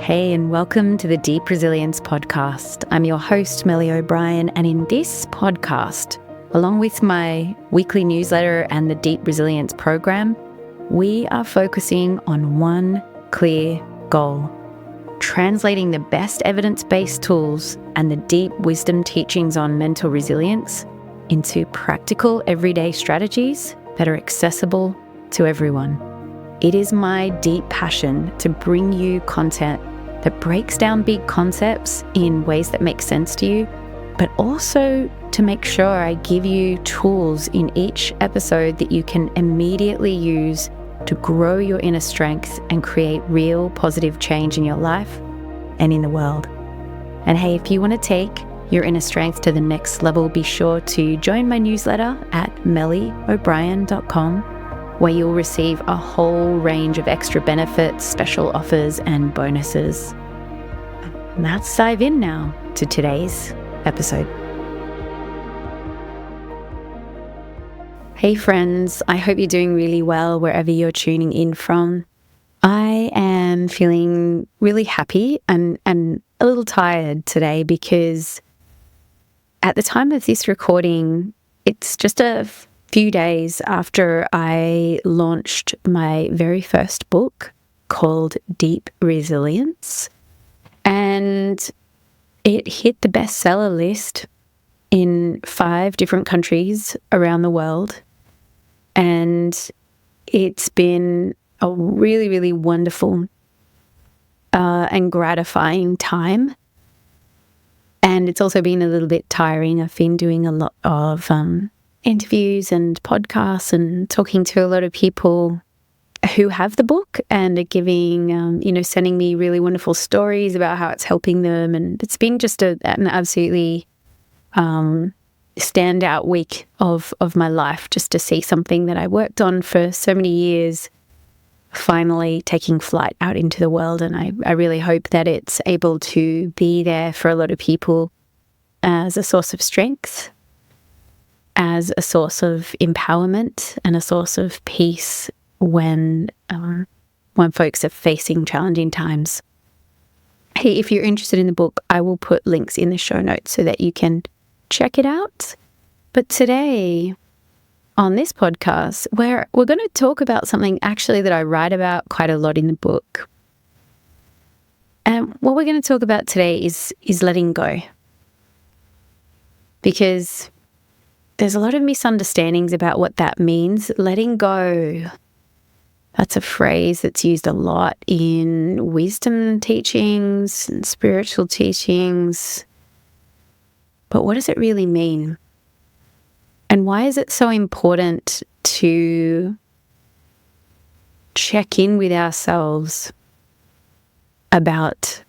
Hey, and welcome to the Deep Resilience Podcast. I'm your host, Melly O'Brien, and in this podcast, along with my weekly newsletter and the Deep Resilience program, we are focusing on one clear goal: translating the best evidence-based tools and the deep wisdom teachings on mental resilience into practical everyday strategies that are accessible to everyone. It is my deep passion to bring you content that breaks down big concepts in ways that make sense to you, but also to make sure I give you tools in each episode that you can immediately use to grow your inner strength and create real positive change in your life and in the world. And hey, if you want to take your inner strength to the next level, be sure to join my newsletter at mellyobrien.com, where you'll receive a whole range of extra benefits, special offers, and bonuses. Let's dive in now to today's episode. Hey friends, I hope you're doing really well wherever you're tuning in from. I am feeling really happy and a little tired today because at the time of this recording, it's just a few days after I launched my very first book called Deep Resilience, and it hit the bestseller list in 5 different countries around the world. And it's been a really, really wonderful and gratifying time. And it's also been a little bit tiring. I've been doing a lot of interviews and podcasts and talking to a lot of people who have the book and are giving, sending me really wonderful stories about how it's helping them. And it's been just an absolutely standout week of my life, just to see something that I worked on for so many years finally taking flight out into the world. And I really hope that it's able to be there for a lot of people as a source of strength, as a source of empowerment, and a source of peace when folks are facing challenging times. Hey, if you're interested in the book, I will put links in the show notes so that you can check it out. But today on this podcast, we're going to talk about something actually that I write about quite a lot in the book. And what we're going to talk about today is letting go. Because there's a lot of misunderstandings about what that means. Letting go. That's a phrase that's used a lot in wisdom teachings and spiritual teachings. But what does it really mean? And why is it so important to check in with ourselves about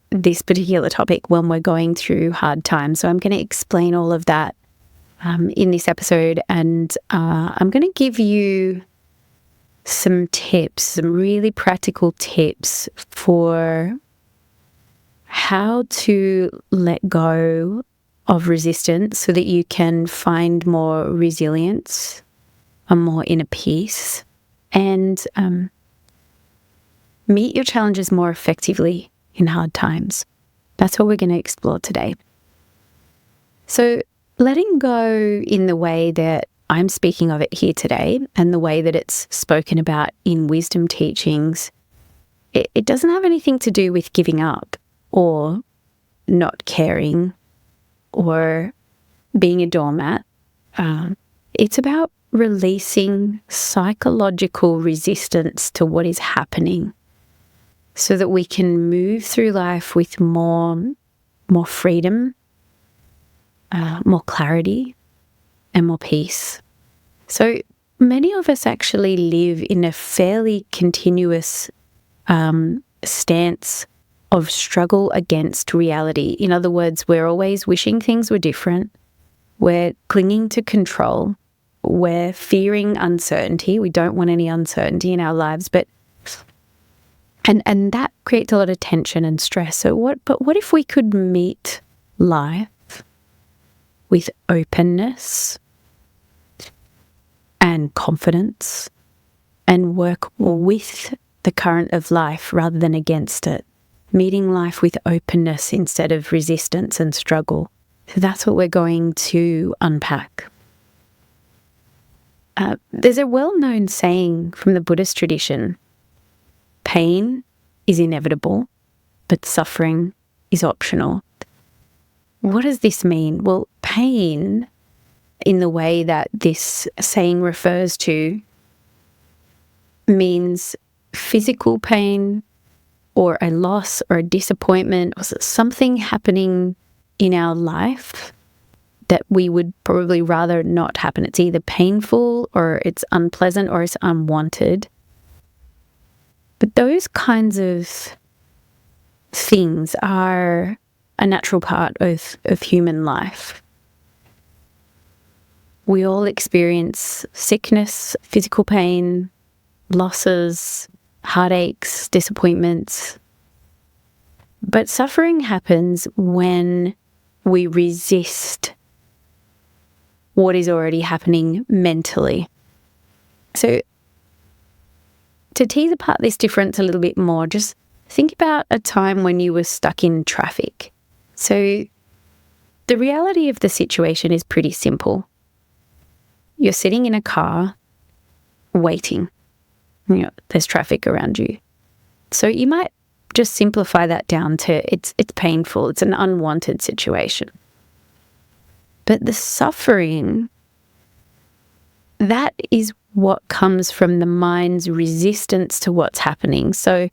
this particular topic when we're going through hard times? So I'm going to explain all of that in this episode, and I'm going to give you some tips, some really practical tips for how to let go of resistance so that you can find more resilience and more inner peace and meet your challenges more effectively in hard times. That's what we're going to explore today. So letting go in the way that I'm speaking of it here today and the way that it's spoken about in wisdom teachings, it doesn't have anything to do with giving up or not caring or being a doormat. It's about releasing psychological resistance to what is happening so that we can move through life with more freedom, more clarity, and more peace. So many of us actually live in a fairly continuous stance of struggle against reality. In other words, we're always wishing things were different. We're clinging to control. We're fearing uncertainty. We don't want any uncertainty in our lives, and that creates a lot of tension and stress. So what if we could meet life with openness and confidence and work with the current of life rather than against it? meeting life with openness instead of resistance and struggle. So that's what we're going to unpack. There's a well-known saying from the Buddhist tradition: pain is inevitable, but suffering is optional. What does this mean? Well, pain, in the way that this saying refers to, means physical pain or a loss or a disappointment or something happening in our life that we would probably rather not happen. It's either painful or it's unpleasant or it's unwanted. But those kinds of things are a natural part of human life. We all experience sickness, physical pain, losses, heartaches, disappointments. But suffering happens when we resist what is already happening mentally. So to tease apart this difference a little bit more, just think about a time when you were stuck in traffic. So the reality of the situation is pretty simple. You're sitting in a car waiting. There's traffic around you. So you might just simplify that down to it's painful. It's an unwanted situation. But the suffering, that is what comes from the mind's resistance to what's happening. So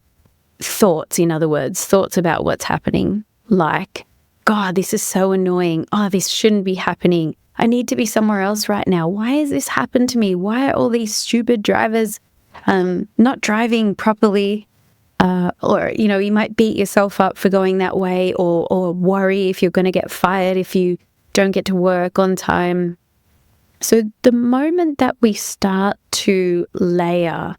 thoughts, in other words, thoughts about what's happening, like, God, this is so annoying. Oh, this shouldn't be happening. I need to be somewhere else right now. Why has this happened to me? Why are all these stupid drivers not driving properly? Or you might beat yourself up for going that way, or worry if you're going to get fired if you don't get to work on time. So the moment that we start to layer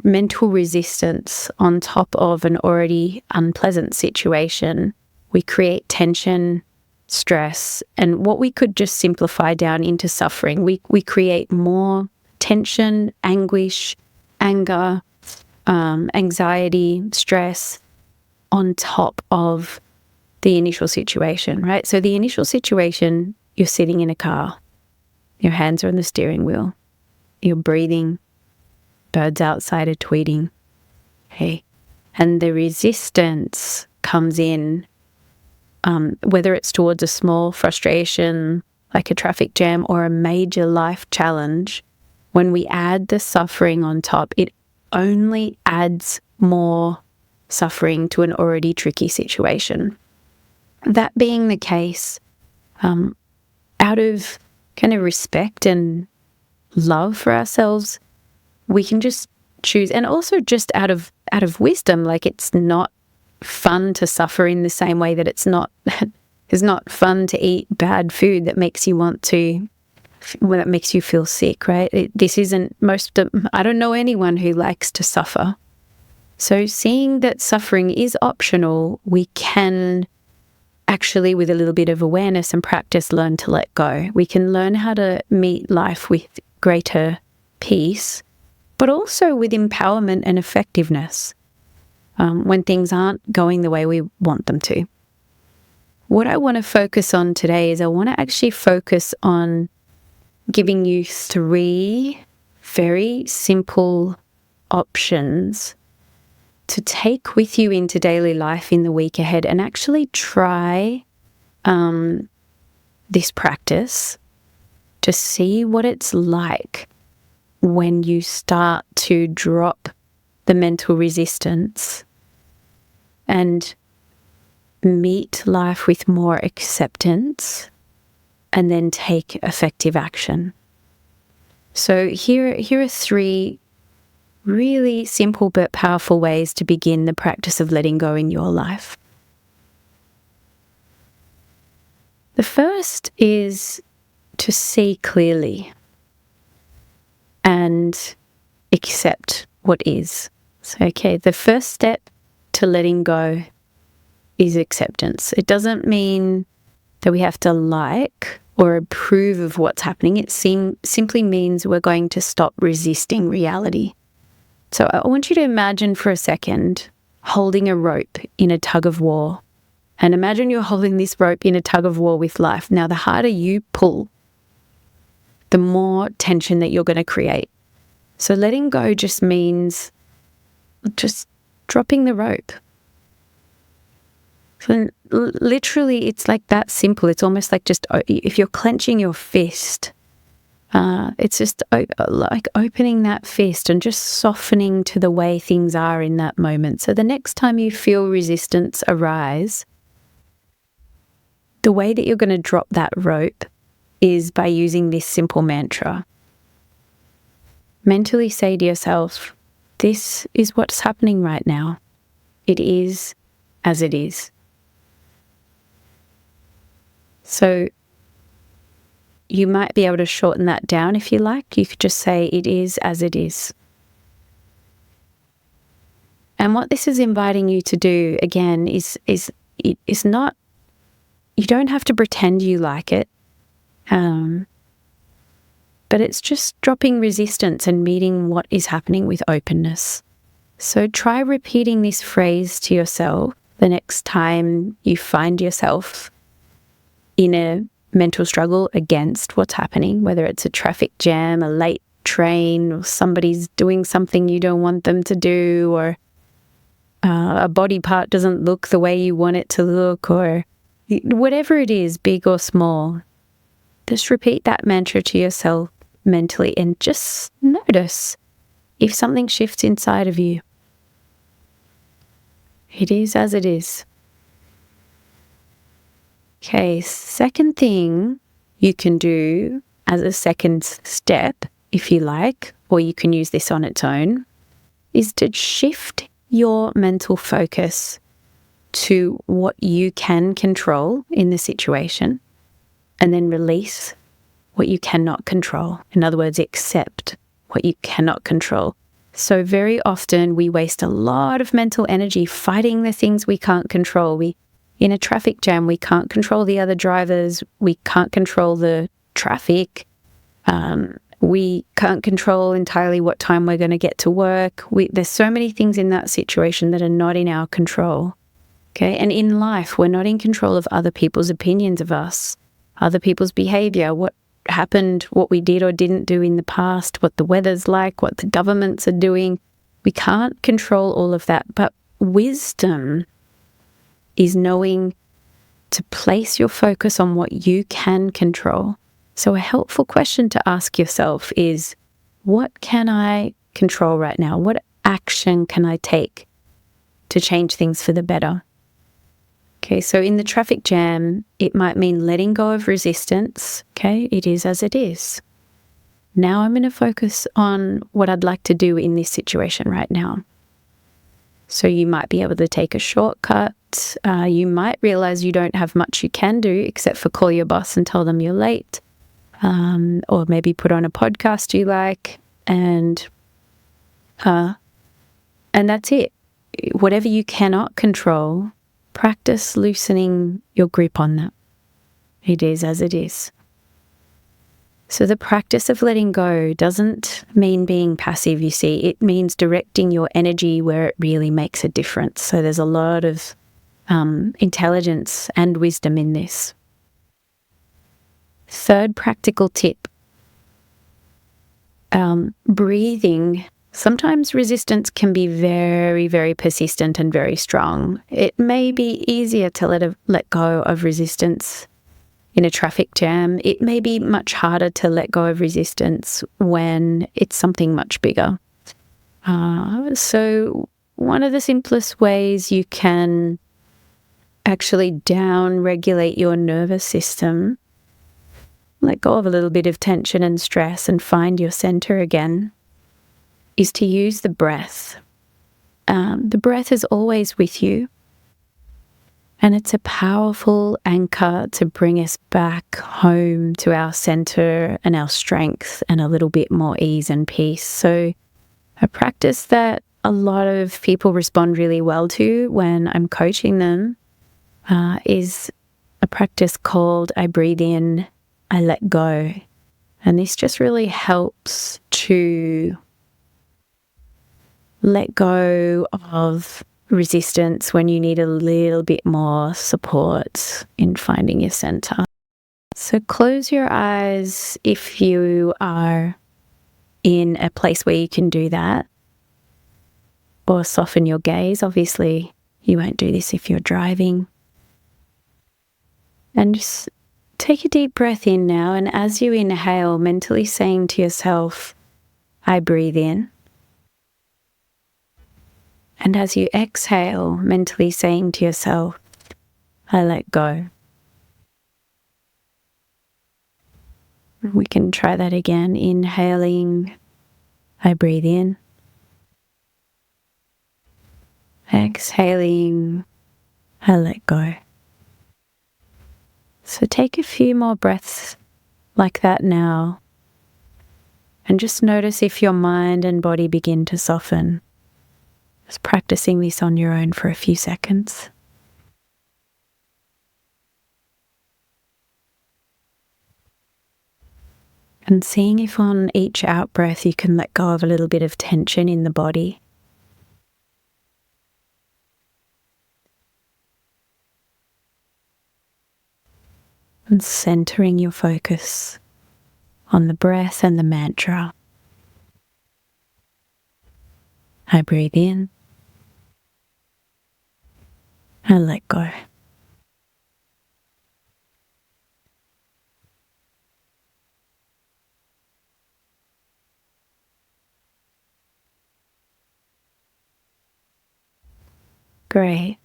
mental resistance on top of an already unpleasant situation, we create tension, stress, and what we could just simplify down into suffering. We create more tension, anguish, anger, anxiety, stress on top of the initial situation, right? So the initial situation, you're sitting in a car, your hands are on the steering wheel, you're breathing, birds outside are tweeting, okay? And the resistance comes in, whether it's towards a small frustration, like a traffic jam, or a major life challenge. When we add the suffering on top, it only adds more suffering to an already tricky situation. That being the case, out of kind of respect and love for ourselves, we can just choose, and also just out of wisdom, like it's not fun to suffer in the same way that it's not fun to eat bad food that makes you that makes you feel sick, right? I don't know anyone who likes to suffer. So seeing that suffering is optional, we can actually, with a little bit of awareness and practice, learn to let go. We can learn how to meet life with greater peace, but also with empowerment and effectiveness when things aren't going the way we want them to. What I want to focus on today is I want to actually focus on giving you 3 very simple options to take with you into daily life in the week ahead, and actually try this practice to see what it's like when you start to drop the mental resistance and meet life with more acceptance, and then take effective action. So here are 3 really simple but powerful ways to begin the practice of letting go in your life. The first is to see clearly and accept what is. So, the first step to letting go is acceptance. It doesn't mean that we have to like or approve of what's happening. It simply means we're going to stop resisting reality. So I want you to imagine for a second holding a rope in a tug of war. And imagine you're holding this rope in a tug of war with life. Now, the harder you pull, the more tension that you're going to create. So letting go just means just dropping the rope. So literally, it's like that simple. It's almost like just if you're clenching your fist, it's just like opening that fist and just softening to the way things are in that moment. So the next time you feel resistance arise, the way that you're going to drop that rope is by using this simple mantra. Mentally say to yourself, this is what's happening right now. It is as it is. So you might be able to shorten that down if you like. You could just say, it is as it is. And what this is inviting you to do, again, is not, you don't have to pretend you like it. But it's just dropping resistance and meeting what is happening with openness. So try repeating this phrase to yourself the next time you find yourself in a mental struggle against what's happening, whether it's a traffic jam, a late train, or somebody's doing something you don't want them to do, or a body part doesn't look the way you want it to look, or whatever it is, big or small. Just repeat that mantra to yourself mentally and just notice if something shifts inside of you. It is as it is. Okay, second thing you can do as a second step, if you like, or you can use this on its own, is to shift your mental focus to what you can control in the situation, and then release what you cannot control. In other words, accept what you cannot control. So very often we waste a lot of mental energy fighting the things we can't control. In a traffic jam, we can't control the other drivers. We can't control the traffic. We can't control entirely what time we're going to get to work. There's so many things in that situation that are not in our control. Okay, and in life, we're not in control of other people's opinions of us, other people's behavior, what happened, what we did or didn't do in the past, what the weather's like, what the governments are doing. We can't control all of that. But wisdom is knowing to place your focus on what you can control. So a helpful question to ask yourself is, what can I control right now? What action can I take to change things for the better? Okay, so in the traffic jam, it might mean letting go of resistance. Okay, it is as it is. Now I'm going to focus on what I'd like to do in this situation right now. So you might be able to take a shortcut. You might realize you don't have much you can do except for call your boss and tell them you're late. Or maybe put on a podcast you like, and that's it. Whatever you cannot control, practice loosening your grip on that. It is as it is. So the practice of letting go doesn't mean being passive, you see. It means directing your energy where it really makes a difference. So there's a lot of intelligence and wisdom in this. Third practical tip, breathing. Sometimes resistance can be very, very persistent and very strong. It may be easier to let go of resistance in a traffic jam. It may be much harder to let go of resistance when it's something much bigger. So one of the simplest ways you can actually down-regulate your nervous system, let go of a little bit of tension and stress and find your center again, is to use the breath. The breath is always with you, and it's a powerful anchor to bring us back home to our center and our strength and a little bit more ease and peace. So a practice that a lot of people respond really well to when I'm coaching them is a practice called I breathe in, I let go. And this just really helps to let go of resistance when you need a little bit more support in finding your center. So close your eyes if you are in a place where you can do that, or soften your gaze. Obviously, you won't do this if you're driving. And just take a deep breath in now, and as you inhale, mentally saying to yourself, I breathe in. And as you exhale, mentally saying to yourself, I let go. We can try that again. Inhaling, I breathe in. Exhaling, I let go. So take a few more breaths like that now, and just notice if your mind and body begin to soften. Just practicing this on your own for a few seconds. And seeing if on each out-breath you can let go of a little bit of tension in the body. And centering your focus on the breath and the mantra. I breathe in. I let go. Great.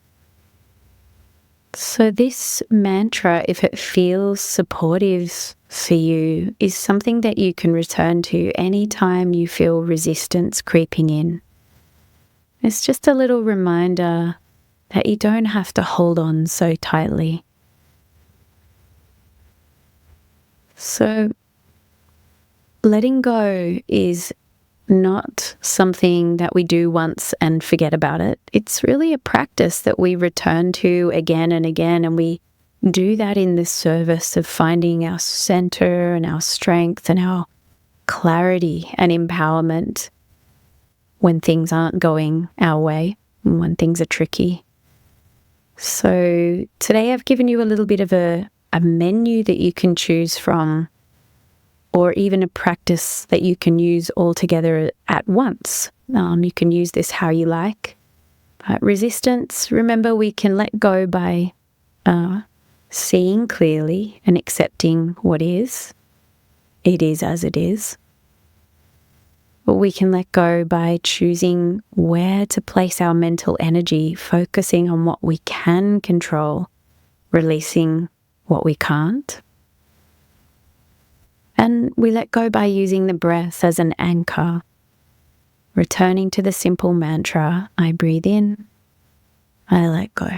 So this mantra, if it feels supportive for you, is something that you can return to anytime you feel resistance creeping in. It's just a little reminder that you don't have to hold on so tightly. So letting go is not something that we do once and forget about it. It's really a practice that we return to again and again, and we do that in the service of finding our center and our strength and our clarity and empowerment when things aren't going our way and when things are tricky. So today I've given you a little bit of a menu that you can choose from, or even a practice that you can use all together at once. You can use this how you like. Resistance, remember, we can let go by seeing clearly and accepting what is. It is as it is. But we can let go by choosing where to place our mental energy, focusing on what we can control, releasing what we can't. And we let go by using the breath as an anchor, returning to the simple mantra, I breathe in, I let go.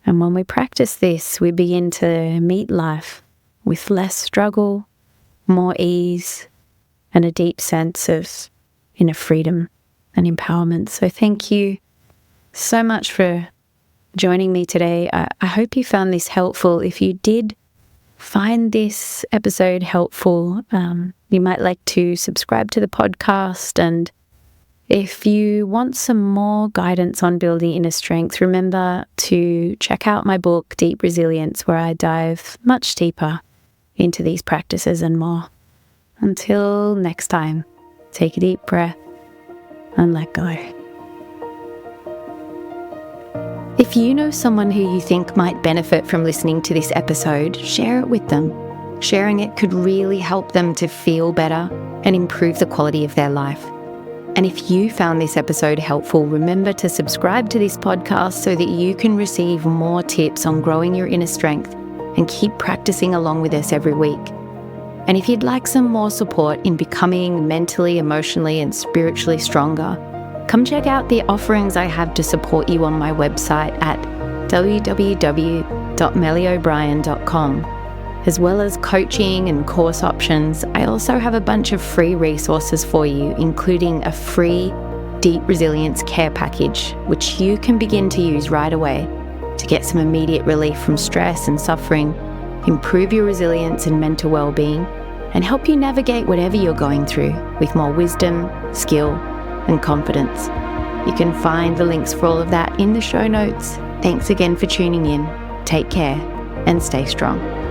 And when we practice this, we begin to meet life with less struggle, more ease, and a deep sense of inner freedom and empowerment. So thank you so much for joining me today. I hope you found this helpful. If you did find this episode helpful, you might like to subscribe to the podcast. And if you want some more guidance on building inner strength, remember to check out my book, Deep Resilience, where I dive much deeper into these practices and more. Until next time, take a deep breath and let go. If you know someone who you think might benefit from listening to this episode, share it with them. Sharing it could really help them to feel better and improve the quality of their life. And if you found this episode helpful, remember to subscribe to this podcast so that you can receive more tips on growing your inner strength and keep practicing along with us every week. And if you'd like some more support in becoming mentally, emotionally, and spiritually stronger, come check out the offerings I have to support you on my website at www.mellyobrien.com. As well as coaching and course options, I also have a bunch of free resources for you, including a free Deep Resilience Care Package, which you can begin to use right away to get some immediate relief from stress and suffering, improve your resilience and mental well-being, and help you navigate whatever you're going through with more wisdom, skill, and confidence. You can find the links for all of that in the show notes. Thanks again for tuning in. Take care and stay strong.